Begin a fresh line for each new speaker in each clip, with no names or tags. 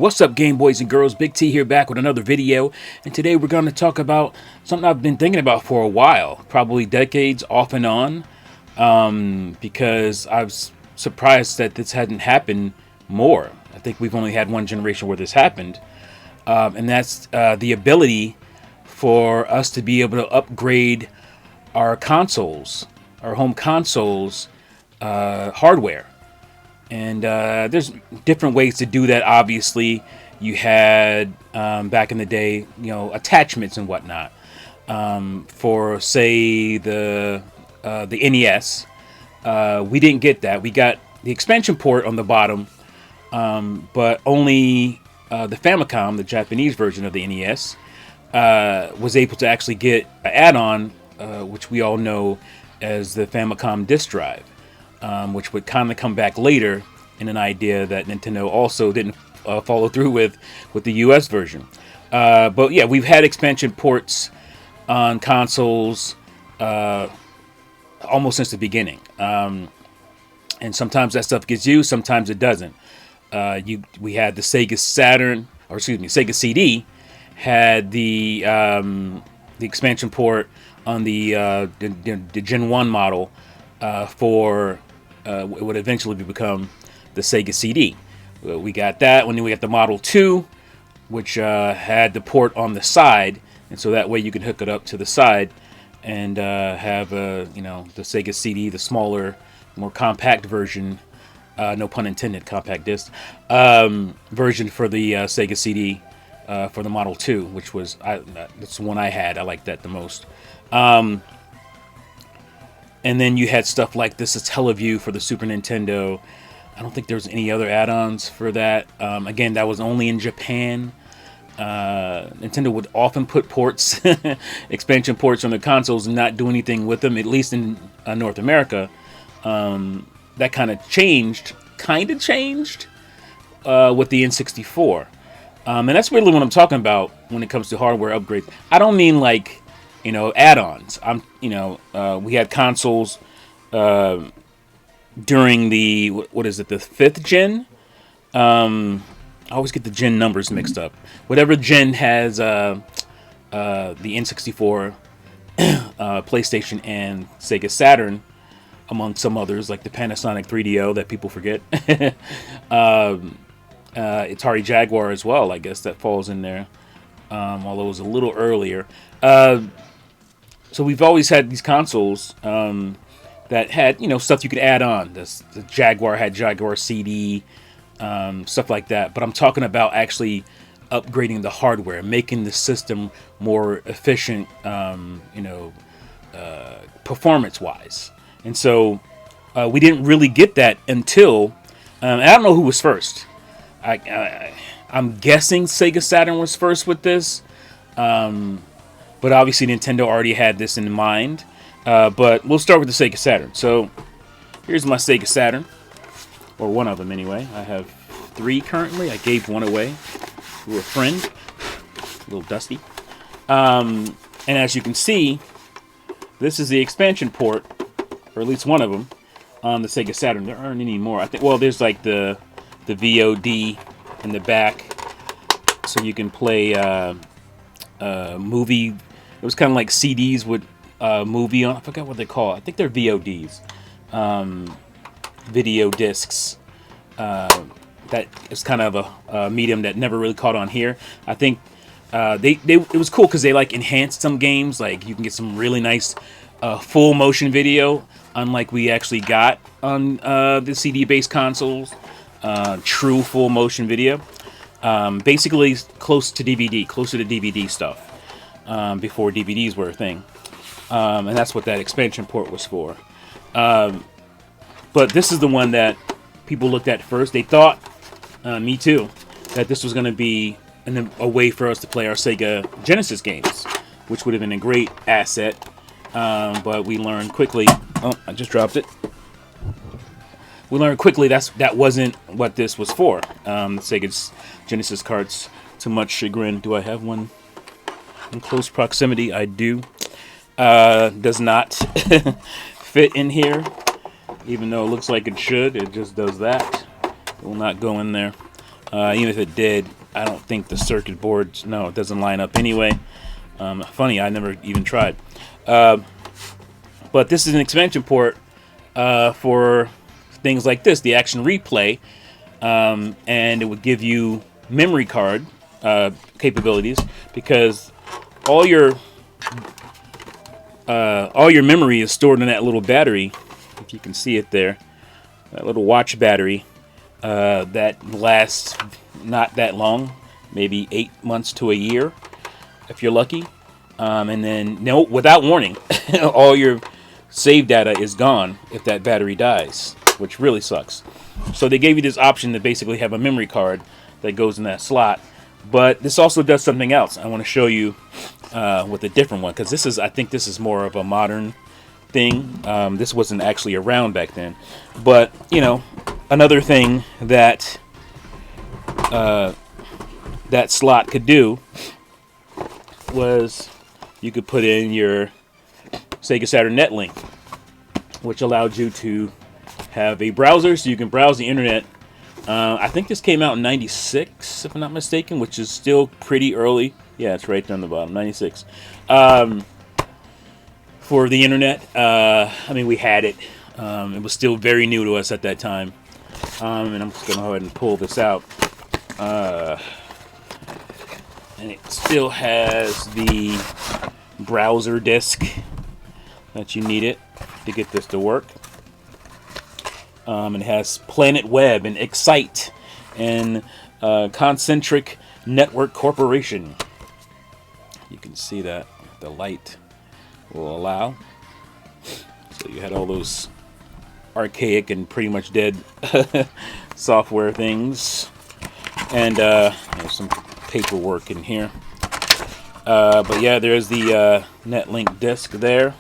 What's up, Game Boys and Girls? Big T here, back with another video, and today we're going to talk about something I've been thinking about for a while, probably decades off and on, because I was surprised that this hadn't happened more. I think we've only had one generation where this happened, and that's the ability for us to be able to upgrade our consoles, our home consoles, hardware. And there's different ways to do that. Obviously, you had back in the day, attachments and whatnot. For say the NES, we didn't get that. We got the expansion port on the bottom, but only the Famicom, the Japanese version of the NES, was able to actually get an add-on, which we all know as the Famicom disk drive. Which would kind of come back later in an idea that Nintendo also didn't follow through with the US version. But yeah, we've had expansion ports on consoles almost since the beginning. And sometimes that stuff gets used, sometimes it doesn't. We had the Sega Saturn, or excuse me, Sega CD had the expansion port on the Gen 1 model for it would eventually become the Sega CD. We got that. When we got the Model 2, which had the port on the side, and so that way you can hook it up to the side and have the Sega CD, the smaller, more compact version. No pun intended, compact disc version for the Sega CD for the Model 2, which was that's the one I had. I liked that the most. And then you had stuff like this is Teleview for the Super Nintendo. I don't think there was any other add-ons for that. Again, that was only in Japan. Nintendo would often put ports, expansion ports on their consoles and not do anything with them, at least in North America. That kind of changed with the N64. And that's really what I'm talking about when it comes to hardware upgrades. I don't mean like add-ons. We had consoles during the the 5th gen. I always get the gen numbers mixed up. Whatever gen has the N64, PlayStation, and Sega Saturn, among some others like the Panasonic 3DO that people forget. Atari Jaguar as well. I guess that falls in there, although it was a little earlier. So we've always had these consoles that had, stuff you could add on. The Jaguar had Jaguar CD, stuff like that. But I'm talking about actually upgrading the hardware, making the system more efficient, performance-wise. And so we didn't really get that until, I don't know who was first. I'm guessing Sega Saturn was first with this. But obviously Nintendo already had this in mind. But we'll start with the Sega Saturn. So here's my Sega Saturn, or one of them anyway. I have 3 currently. I gave one away to a friend, a little dusty. And as you can see, this is the expansion port, or at least one of them, on the Sega Saturn. There aren't any more. I think. Well, there's like the VOD in the back, so you can play movie. It was kind of like CDs with movie on. I forgot what they call it. I think they're VODs, video discs. That is kind of a medium that never really caught on here. I think it was cool because they like enhanced some games. Like you can get some really nice full motion video, unlike we actually got on the CD-based consoles. True full motion video. Basically close to DVD, closer to DVD stuff. Before DVDs were a thing. And that's what that expansion port was for. But this is the one that people looked at first. They thought, me too, that this was going to be a way for us to play our Sega Genesis games, which would have been a great asset. But we learned quickly... Oh, I just dropped it. We learned quickly that wasn't what this was for. Sega's Genesis carts, to much chagrin. Do I have one in close proximity? I do. Does not fit in here, even though it looks like it should. It just does that. It will not go in there. Even if it did, I don't think the circuit boards, no, it doesn't line up anyway. Funny, I never even tried. But this is an expansion port for things like this, the Action Replay, and it would give you memory card capabilities, because all your memory is stored in that little battery. If you can see it there, that little watch battery that lasts not that long, maybe 8 months to a year, if you're lucky. And then, no, without warning, all your save data is gone if that battery dies, which really sucks. So they gave you this option to basically have a memory card that goes in that slot. But this also does something else. I want to show you with a different one, because I think this is more of a modern thing. This wasn't actually around back then. But, you know, another thing that that slot could do was you could put in your Sega Saturn Netlink, which allowed you to have a browser so you can browse the internet. I think this came out in 96, if I'm not mistaken, which is still pretty early. Yeah, it's right down the bottom, 96. For the internet, I mean, we had it. It was still very new to us at that time. And I'm just going to go ahead and pull this out. And it still has the browser disk that you need it to get this to work. It has Planet Web and Excite and Concentric Network Corporation. You can see that the light will allow. So you had all those archaic and pretty much dead software things. And there's some paperwork in here. But yeah, there's the Netlink disk there.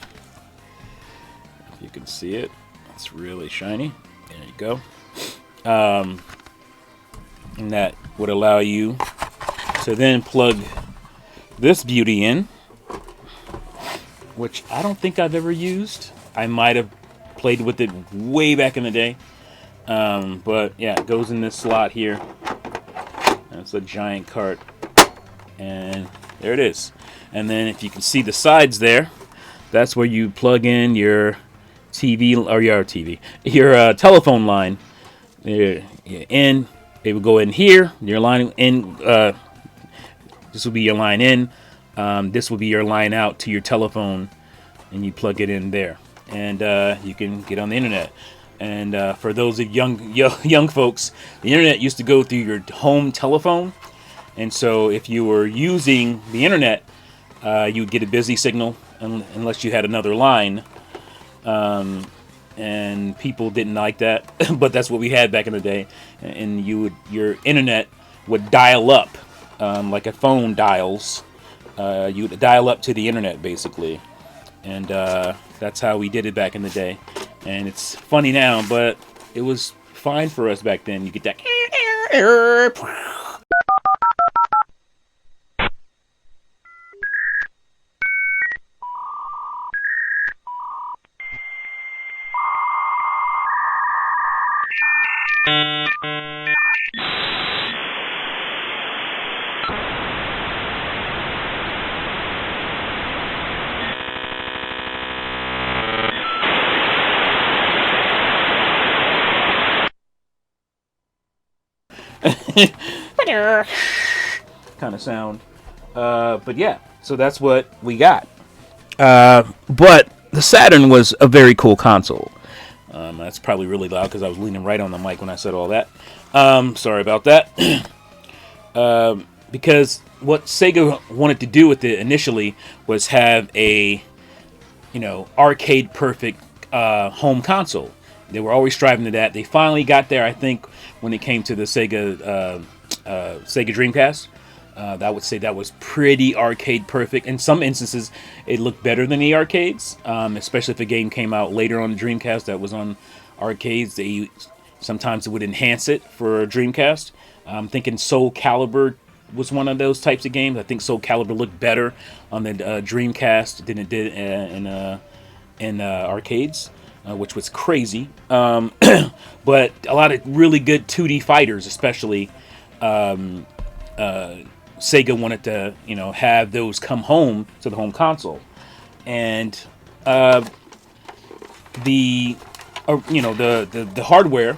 If you can see it, it's really shiny. There you go. And that would allow you to then plug this beauty in, which I don't think I've ever used. I might have played with it way back in the day. But yeah, it goes in this slot here. That's a giant cart. And there it is. And then if you can see the sides there, that's where you plug in your TV, or your telephone line. In, it will go in here. Your line in. This will be your line in. This will be your line out to your telephone, and you plug it in there, and you can get on the internet. And for those of young folks, the internet used to go through your home telephone, and so if you were using the internet, you would get a busy signal unless you had another line. And people didn't like that, but that's what we had back in the day. And your internet would dial up, like a phone dials. You would dial up to the internet basically, and that's how we did it back in the day. And it's funny now, but it was fine for us back then. You get that. kind of sound. But yeah, so that's what we got. But the Saturn was a very cool console. That's probably really loud because I was leaning right on the mic when I said all that. Sorry about that. Because what Sega wanted to do with it initially was have a, arcade perfect home console. They were always striving to that. They finally got there, I think, when it came to the Sega Dreamcast. I would say that was pretty arcade perfect. In some instances, it looked better than the arcades, especially if a game came out later on the Dreamcast that was on arcades. Sometimes it would enhance it for a Dreamcast. I'm thinking Soul Calibur was one of those types of games. I think Soul Calibur looked better on the Dreamcast than it did in arcades. Which was crazy. But a lot of really good 2D fighters, especially, Sega wanted to, have those come home to the home console, and the the hardware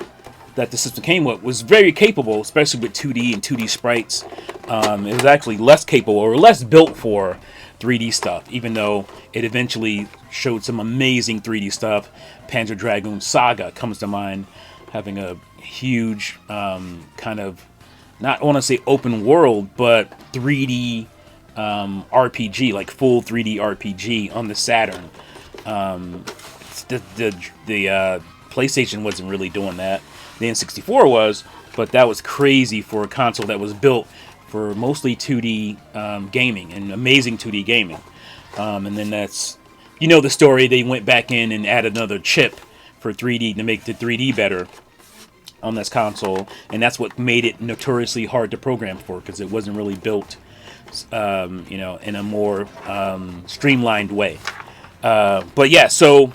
that the system came with was very capable, especially with 2D and 2D sprites. It was actually less capable or less built for 3D stuff, even though it eventually showed some amazing 3D stuff. Panzer Dragoon Saga comes to mind, having a huge kind of, not I want to say open world, but 3D RPG, like full 3D RPG on the Saturn. The PlayStation wasn't really doing that. The N64 was, but that was crazy for a console that was built for mostly 2D gaming and amazing 2D gaming. And then that's, the story. They went back in and added another chip for 3D to make the 3D better on this console, and that's what made it notoriously hard to program for, because it wasn't really built, in a more streamlined way. But yeah, so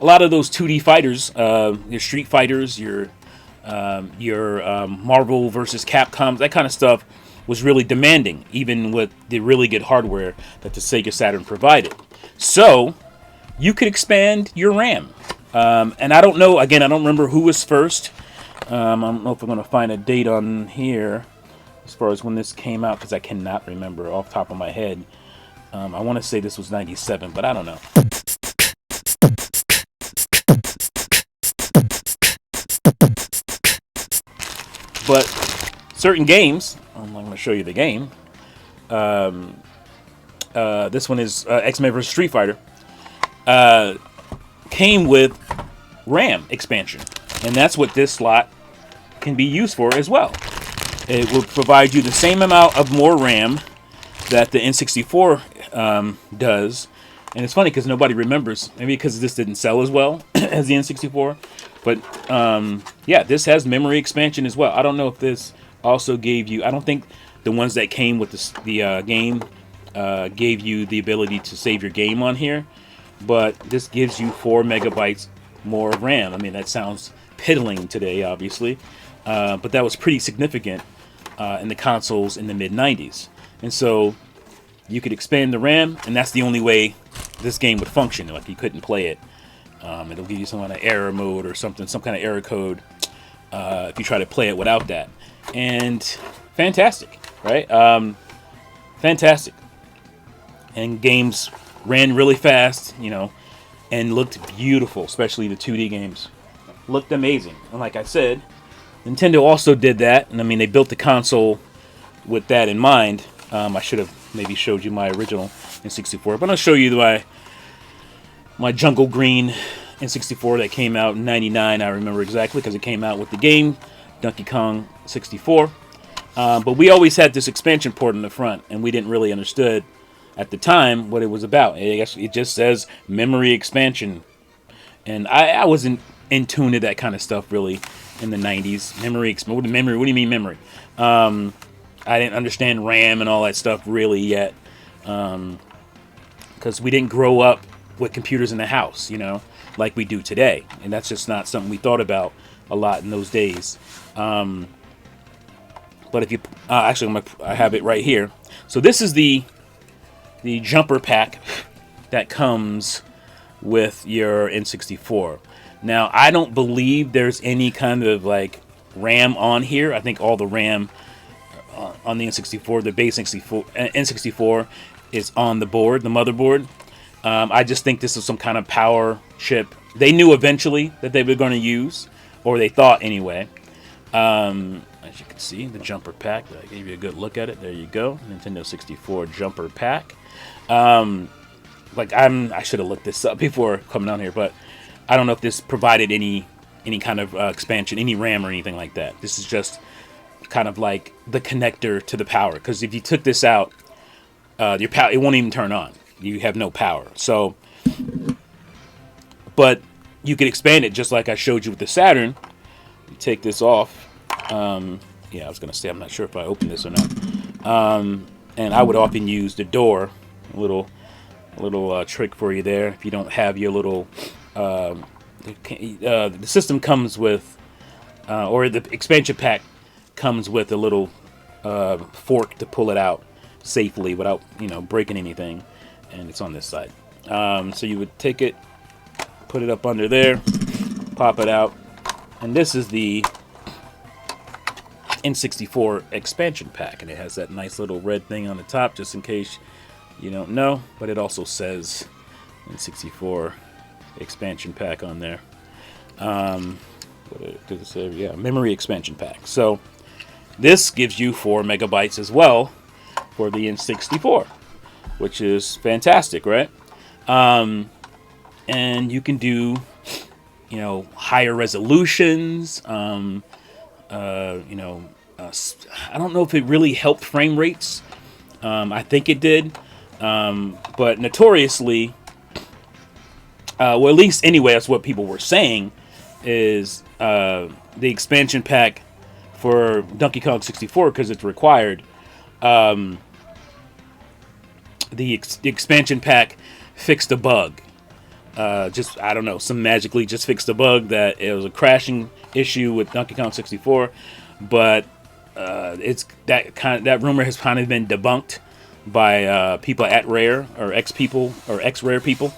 a lot of those 2D fighters, your Street Fighters, your Marvel versus Capcom, that kind of stuff was really demanding, even with the really good hardware that the Sega Saturn provided. So you could expand your RAM. And I don't know, again, I don't remember who was first. I don't know if I'm going to find a date on here as far as when this came out, because I cannot remember off the top of my head. I want to say this was 97, but I don't know. But certain games, I'm going to show you the game. This one is X-Men vs. Street Fighter. Came with RAM expansion, and that's what this slot can be used for as well. It will provide you the same amount of more RAM that the N64 does. And it's funny because nobody remembers, maybe because this didn't sell as well as the N64. But yeah, this has memory expansion as well. I don't know if this also gave you, I don't think the ones that came with the game gave you the ability to save your game on here. But this gives you 4 megabytes more RAM. I mean, that sounds piddling today, obviously. But that was pretty significant in the consoles in the mid-90s. And so you could expand the RAM, and that's the only way this game would function. Like, you couldn't play it. It'll give you some kind of error mode or something, some kind of error code if you try to play it without that. And fantastic, right? Fantastic. And games ran really fast, and looked beautiful, especially the 2D games. Looked amazing. And like I said, Nintendo also did that. And I mean, they built the console with that in mind. I should have maybe showed you my original N64, but I'll show you my Jungle Green N64 that came out in 99. I remember exactly because it came out with the game, Donkey Kong 64. But we always had this expansion port in the front, and we didn't really understood at the time what it was about. It just says memory expansion. And I wasn't in tune to that kind of stuff really in the 90s. What do you mean memory? I didn't understand RAM and all that stuff really yet. Because we didn't grow up with computers in the house, like we do today. And that's just not something we thought about a lot in those days. But if you... actually, I have it right here. So this is the jumper pack that comes with your N64. Now, I don't believe there's any kind of like RAM on here. I think all the RAM on the N64, the base N64, is on the board, the motherboard. I just think this is some kind of power chip. They knew eventually that they were going to use, or they thought anyway. As you can see, the jumper pack. I gave you a good look at it. There you go, Nintendo 64 jumper pack. I should have looked this up before coming on here, but I don't know if this provided any kind of expansion, any RAM or anything like that. This is just kind of like the connector to the power. Because if you took this out, your power, it won't even turn on. You have no power. So, but you could expand it just like I showed you with the Saturn. You take this off. Yeah, I was gonna say I'm not sure if I opened this or not. And I would often use the door, a little trick for you there. If you don't have your little, the system comes with, or the expansion pack comes with a little fork to pull it out safely without, breaking anything. And it's on this side. So you would take it, put it up under there, pop it out. And this is the N64 expansion pack. And it has that nice little red thing on the top, just in case you don't know. But it also says N64 expansion pack on there. What does it say? Yeah, memory expansion pack. So this gives you 4 megabytes as well for the N64, which is fantastic, right? And you can do, higher resolutions. I don't know if it really helped frame rates. I think it did, but notoriously, well, at least anyway, that's what people were saying, is the expansion pack for Donkey Kong 64, because it's required. The expansion pack fixed a bug. I don't know, some magically just fixed a bug that it was a crashing issue with Donkey Kong 64, but that rumor has kind of been debunked by people at Rare, or ex-Rare people,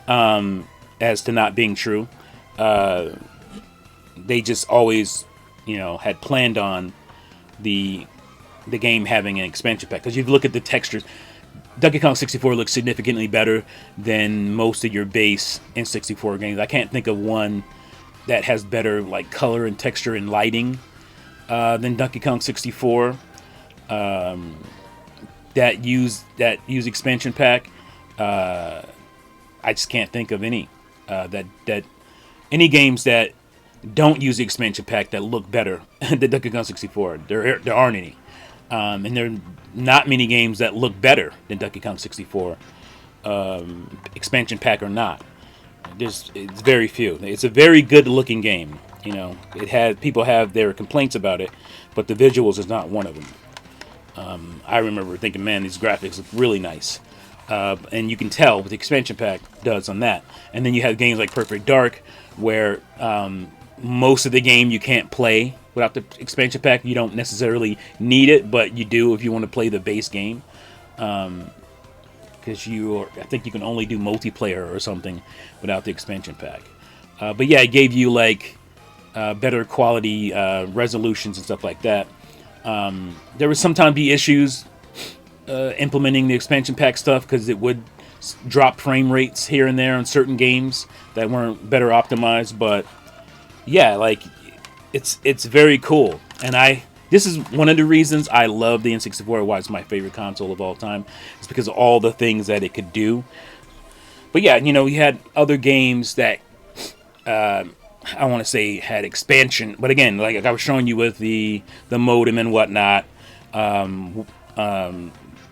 as to not being true. They just always, had planned on the game having an expansion pack, because you look at the textures. Donkey Kong 64 looks significantly better than most of your base N64 games. I can't think of one that has better color and texture and lighting than Donkey Kong 64. That use expansion pack. I just can't think of any that any games that don't use the expansion pack that look better than Donkey Kong 64. There aren't any. And there are not many games that look better than Donkey Kong 64, expansion pack or not. It's very few. It's a very good looking game. People have their complaints about it, but the visuals is not one of them. I remember thinking, man, these graphics look really nice. And you can tell what the expansion pack does on that. And then you have games like Perfect Dark, where most of the game you can't play without the expansion pack. You don't necessarily need it, but you do if you want to play the base game. Because I think you can only do multiplayer or something without the expansion pack. But yeah, it gave you better quality resolutions and stuff like that. There would sometimes be issues implementing the expansion pack stuff, because it would drop frame rates here and there on certain games that weren't better optimized. But yeah, it's very cool. And this is one of the reasons I love the N64, why it's my favorite console of all time. It's because of all the things that it could do. But yeah, you had other games that I want to say had expansion. But again, like I was showing you with the modem and whatnot,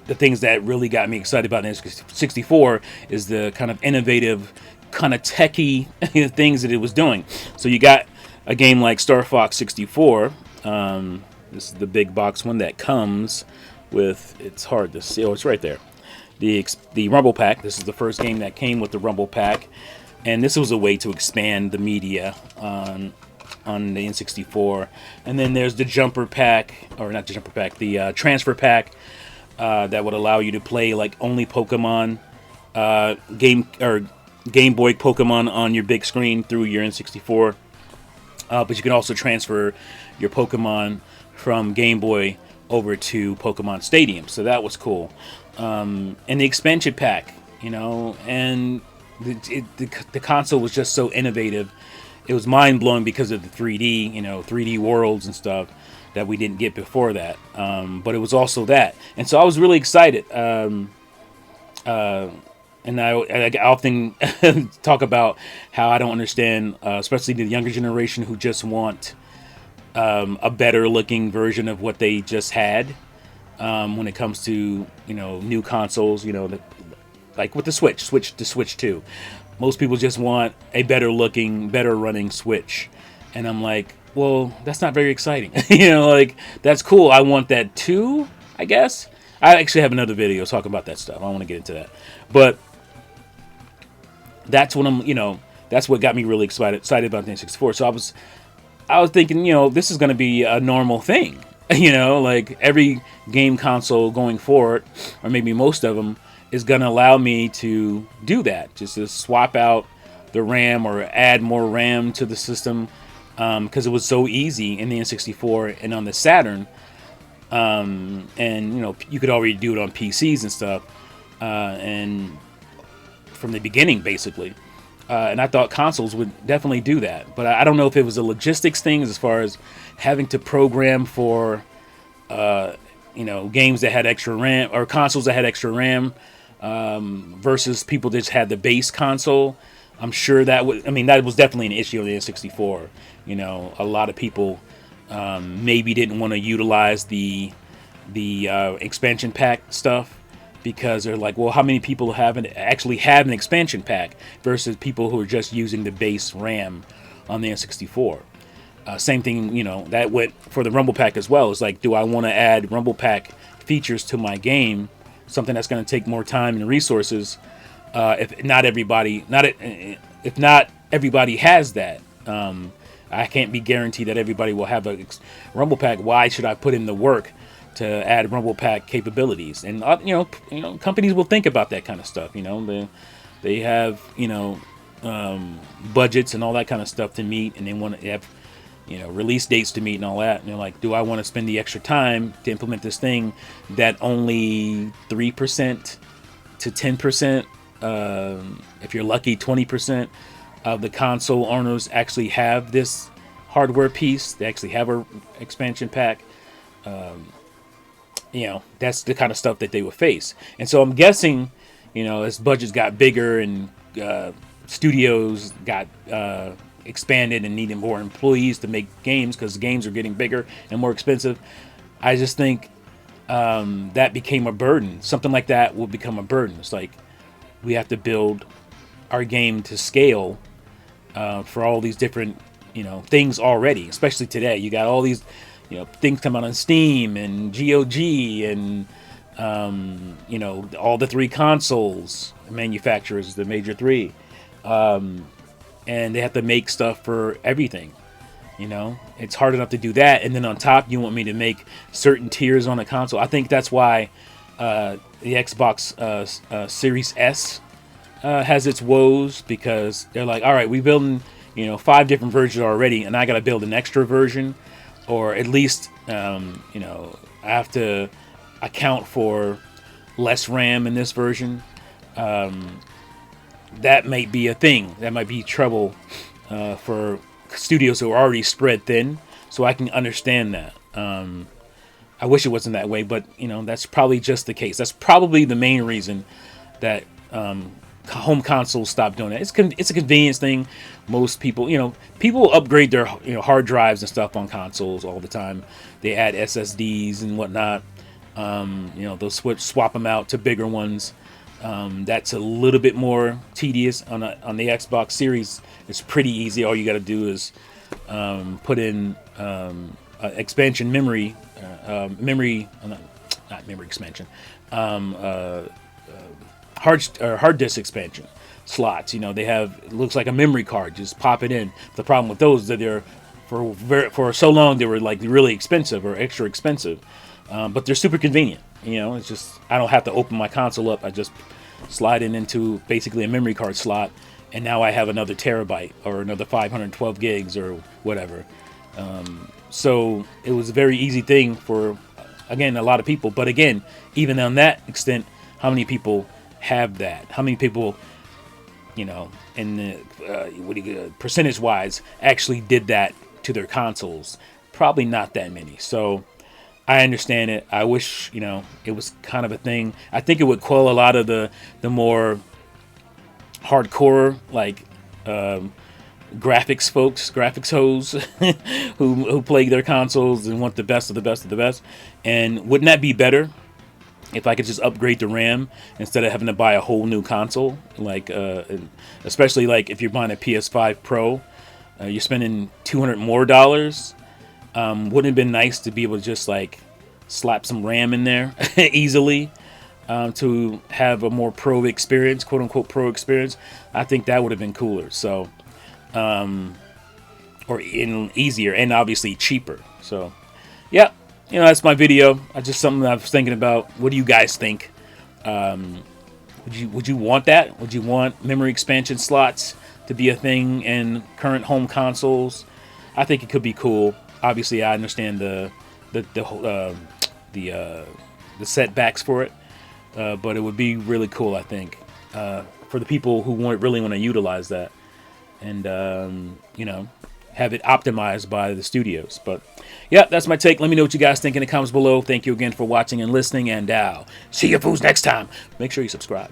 the things that really got me excited about N64 is the kind of innovative, kind of techie things that it was doing. So you got a game like Star Fox 64. This is the big box one that comes with, it's hard to see, oh, it's right there, the Rumble Pack. This is the first game that came with the Rumble Pack, and this was a way to expand the media on the N64. And then there's the Jumper Pack, or not the Jumper Pack, the Transfer Pack, that would allow you to play only Pokemon Game Boy Pokemon on your big screen through your N64. But you can also transfer your Pokemon from Game Boy over to Pokemon Stadium. So that was cool. And the expansion pack, and the console was just so innovative. It was mind-blowing because of the 3D, 3D worlds and stuff that we didn't get before that. But it was also that. And so I was really excited. And I often talk about how I don't understand, especially the younger generation who just want a better looking version of what they just had when it comes to, new consoles, like with the Switch to Switch 2. Most people just want a better looking, better running Switch. And I'm like, well, that's not very exciting. That's cool. I want that too, I guess. I actually have another video talking about that stuff. I don't want to get into that. But that's what that's what got me really excited about the N64. So I was thinking, this is going to be a normal thing. Like every game console going forward, or maybe most of them, is going to allow me to do that. Just to swap out the RAM or add more RAM to the system, because it was so easy in the N64 and on the Saturn. And you could already do it on PCs and stuff, and from the beginning, basically. And I thought consoles would definitely do that, but I don't know if it was a logistics thing as far as having to program for, games that had extra RAM or consoles that had extra RAM, versus people that just had the base console. I'm sure that that was definitely an issue on the N64. A lot of people maybe didn't want to utilize the expansion pack stuff, because they're like, well, how many people actually have an expansion pack versus people who are just using the base RAM on the N64. Same thing, that went for the Rumble Pack as well. It's like, do I want to add Rumble Pack features to my game, something that's going to take more time and resources, if not everybody has that. I can't be guaranteed that everybody will have a Rumble Pack. Why should I put in the work to add Rumble Pack capabilities? And companies will think about that kind of stuff. They have budgets and all that kind of stuff to meet, and they want to have release dates to meet and all that. And they're like, do I want to spend the extra time to implement this thing that only 3% to 10%, if you're lucky, 20% of the console owners actually have this hardware piece? They actually have a expansion pack. That's the kind of stuff that they would face. And so I'm guessing, as budgets got bigger and studios got expanded and needed more employees to make games, because games are getting bigger and more expensive, I just think that became a burden. Something like that will become a burden. It's like, we have to build our game to scale for all these different, things already, especially today. You got all these things come out on Steam and GOG and all the three consoles manufacturers, the major three, and they have to make stuff for everything. It's hard enough to do that, and then on top you want me to make certain tiers on a console. I think that's why the Xbox Series S has its woes, because they're like, all right, we building 5 different versions already, and I got to build an extra version. Or at least, I have to account for less RAM in this version. That might be a thing. That might be trouble for studios who are already spread thin. So I can understand that. I wish it wasn't that way, but that's probably just the case. That's probably the main reason that home consoles stop doing that. It's a convenience thing. Most people, people upgrade their hard drives and stuff on consoles all the time. They add SSDs and whatnot. They'll swap them out to bigger ones. That's a little bit more tedious on the Xbox Series. It's pretty easy. All you got to do is put in expansion memory, not memory expansion, hard disk expansion slots. They have, it looks like a memory card. Just pop it in. The problem with those is that they're for so long they were like really expensive or extra expensive, but they're super convenient. It's just, I don't have to open my console up. I just slide it into basically a memory card slot, and now I have another terabyte or another 512 gigs or whatever. So it was a very easy thing for, again, a lot of people. But again, even on that extent, how many people have that? How many people, in the percentage-wise, actually did that to their consoles? Probably not that many. So I understand it. I wish, it was kind of a thing. I think it would quell a lot of the more hardcore, like, graphics hoes who play their consoles and want the best of the best of the best. And wouldn't that be better if I could just upgrade the RAM instead of having to buy a whole new console? Like, especially like if you're buying a PS5 Pro, you're spending $200 more. Wouldn't it have been nice to be able to just like slap some RAM in there easily, to have a more pro experience, quote unquote pro experience? I think that would have been cooler. So or easier, and obviously cheaper. So, yeah, that's my video. That's just something I was thinking about. What do you guys think? Would you want that? Would you want memory expansion slots to be a thing in current home consoles? I think it could be cool. Obviously, I understand the setbacks for it, but it would be really cool. I think for the people who really want to utilize that, and have it optimized by the studios. But yeah, that's my take. Let me know what you guys think in the comments below. Thank you again for watching and listening, and see you fools next time. Make sure you subscribe.